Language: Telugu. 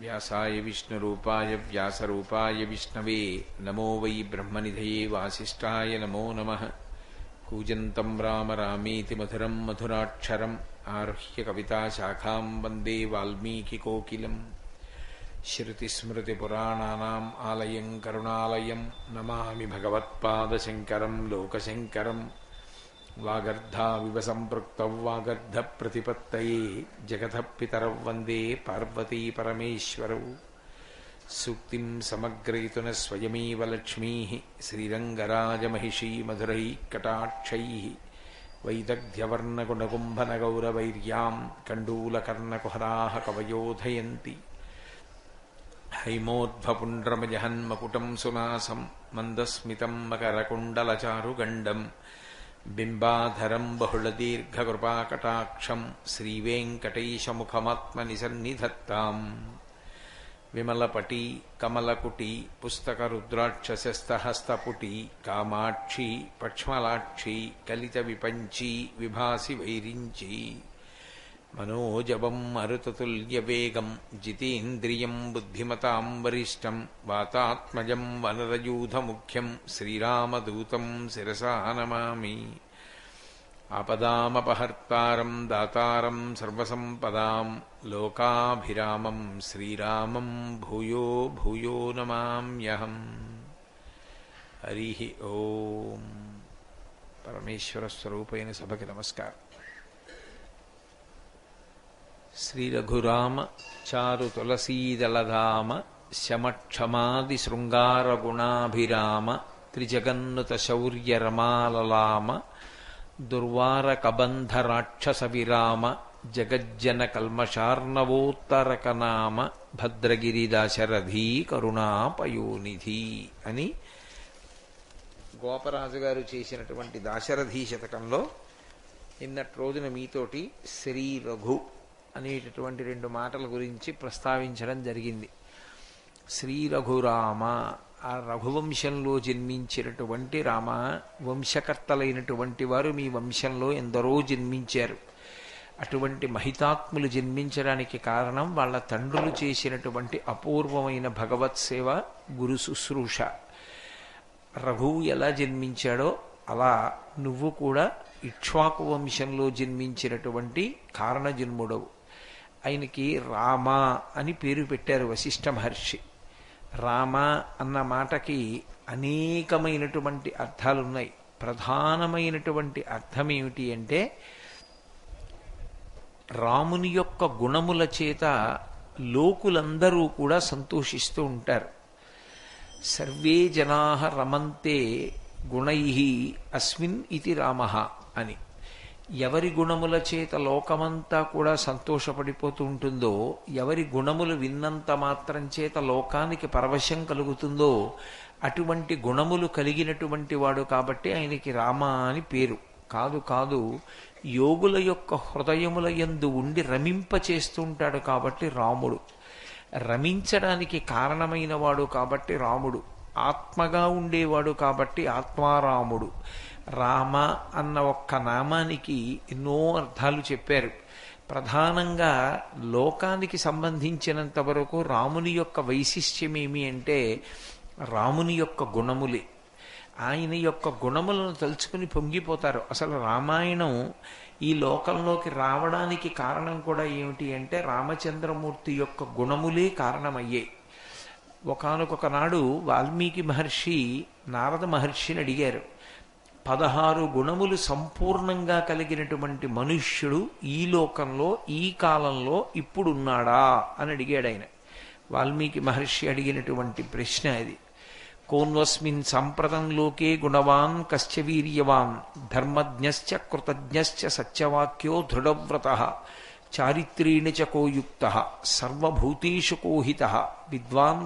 వ్యాసాయ విష్ణురూపాయ వ్యాసరూపాయ విష్ణవే నమో వై బ్రహ్మనిధయే వాసిష్ఠాయ నమో నమః. కూజంతం రామ రామేతి మధురం మధురాక్షరం ఆరుహ్య కవితాశాఖాం వందే వాల్మీకికోకిలం. శృతిస్మృతిపురాణానాం ఆలయం కరుణాలయం నమామి భగవత్పాదశంకరం లోకశంకరం. వాగర్ధావివ సంపృక్తౌ వాగర్ధప్రతిపత్తయే జగతః పితరౌ వందే పార్వతీ పరమేశ్వరౌ. సూక్తిం సమగ్రయతున స్వయమేవ లక్ష్మీః శ్రీరంగరాజమహిషీ మధురైః కటాక్షైః. వైదగ్ధ్యవర్ణగుణగుంభనగౌరవైర్యాం కండూలకర్ణకుహరాः కవయోధయంతి. హైమోద్భపుండ్రమజహన్మకుటం సునాసం మందస్మితం మకరకుండలచారుగండం. బింబాధరం బహుళదీర్ఘకృపాకటాక్షం శ్రీవేంకటేశముఖమాత్మని సన్నిధత్తాం. విమలపటీ కమలకుటీ పుస్తకరుద్రాక్షసస్తహస్తపుటీ కామాక్షీ పక్ష్మలాక్షీ కలితవిపంచీ విభాసి వైరించీ. మనోజవం మరుతతుల్యవేగం జితేంద్రియం బుద్ధిమతాం వరిష్టం. వాతాత్మజం వనరయూధముఖ్యం శ్రీరామదూతం శిరసా నమామి. ఆపదామపహర్తారం దాతారం సర్వసంపదాం లోకాభిరామం శ్రీరామం భూయో భూయో నమామ్యహం. హరి ఓం. పరమేశ్వర స్వరూపైన సభకి నమస్కారం. శ్రీ రఘురామ చారు తులసీదళధామ శమక్షమాది శృంగారగుణాభిరామ. త్రిజగన్నుత శౌర్య రమాలలామ దుర్వార కబంధ రాక్షస విరామ. జగజ్జన కల్మషార్ణవోత్తరకనామ భద్రగిరి దాశరథీ కరుణాపయోనిధి అని గోపరాజు గారు చేసినటువంటి దాశరథీ శతకంలో నిన్నటి రోజున మీతోటి శ్రీ రఘు అనేటటువంటి 2 మాటల గురించి ప్రస్తావించడం జరిగింది. శ్రీ రఘురామ, ఆ రఘువంశంలో జన్మించినటువంటి రామ, వంశకర్తలైనటువంటి వారు మీ వంశంలో ఎందరో జన్మించారు. అటువంటి మహితాత్ములు జన్మించడానికి కారణం వాళ్ళ తండ్రులు చేసినటువంటి అపూర్వమైన భగవత్ సేవ, గురు శుశ్రూష. రఘువు ఎలా జన్మించాడో అలా నువ్వు కూడా ఇక్ష్వాకు వంశంలో జన్మించినటువంటి కారణజన్ముడవు. ఆయనకి రామ అని పేరు పెట్టారు వశిష్ఠ మహర్షి. రామ అన్న మాటకి అనేకమైనటువంటి అర్థాలున్నాయి. ప్రధానమైనటువంటి అర్థం ఏమిటి అంటే, రాముని యొక్క గుణముల చేత లోకులందరూ కూడా సంతోషిస్తూ ఉంటారు. సర్వే జనాః రమంతే గుణైః అస్మిన్ ఇతి రామః అని. ఎవరి గుణముల చేత లోకమంతా కూడా సంతోషపడిపోతూ ఉంటుందో, ఎవరి గుణములు విన్నంత మాత్రం చేత లోకానికి పరవశం కలుగుతుందో, అటువంటి గుణములు కలిగినటువంటి వాడు కాబట్టి ఆయనకి రామ అని పేరు. కాదు యోగుల యొక్క హృదయముల యందు ఉండి రమింపచేస్తుంటాడు కాబట్టి రాముడు. రమించడానికి కారణమైన వాడు కాబట్టి రాముడు. ఆత్మగా ఉండేవాడు కాబట్టి ఆత్మారాముడు. రామ అన్న ఒక్క నామానికి ఎన్నో అర్థాలు చెప్పారు. ప్రధానంగా లోకానికి సంబంధించినంత వరకు రాముని యొక్క వైశిష్ట్యం ఏమి అంటే, రాముని యొక్క గుణములే. ఆయన యొక్క గుణములను తలుచుకుని పొంగిపోతారు. అసలు రామాయణం ఈ లోకంలోకి రావడానికి కారణం కూడా ఏమిటి అంటే, రామచంద్రమూర్తి యొక్క గుణములే కారణమయ్యాయి. ఒకానొక నాడు వాల్మీకి మహర్షి నారద మహర్షిని అడిగారు, 16 గుణములు సంపూర్ణంగా కలిగినటువంటి మనుష్యుడు ఈ లోకంలో ఈ కాలంలో ఇప్పుడున్నాడా అని అడిగాడు ఆయన. వాల్మీకి మహర్షి అడిగినటువంటి ప్రశ్న అది. కోన్వస్మిన్ సాంప్రతం లోకే గుణవాన్ కశ్చ వీర్యవాన్ ధర్మజ్ఞశ్చ కృతజ్ఞశ్చ సత్యవాక్యో దృఢవ్రతః చారిత్రీణి చ కోయుక్తః సర్వభూతేషు కోహితః విద్వాన్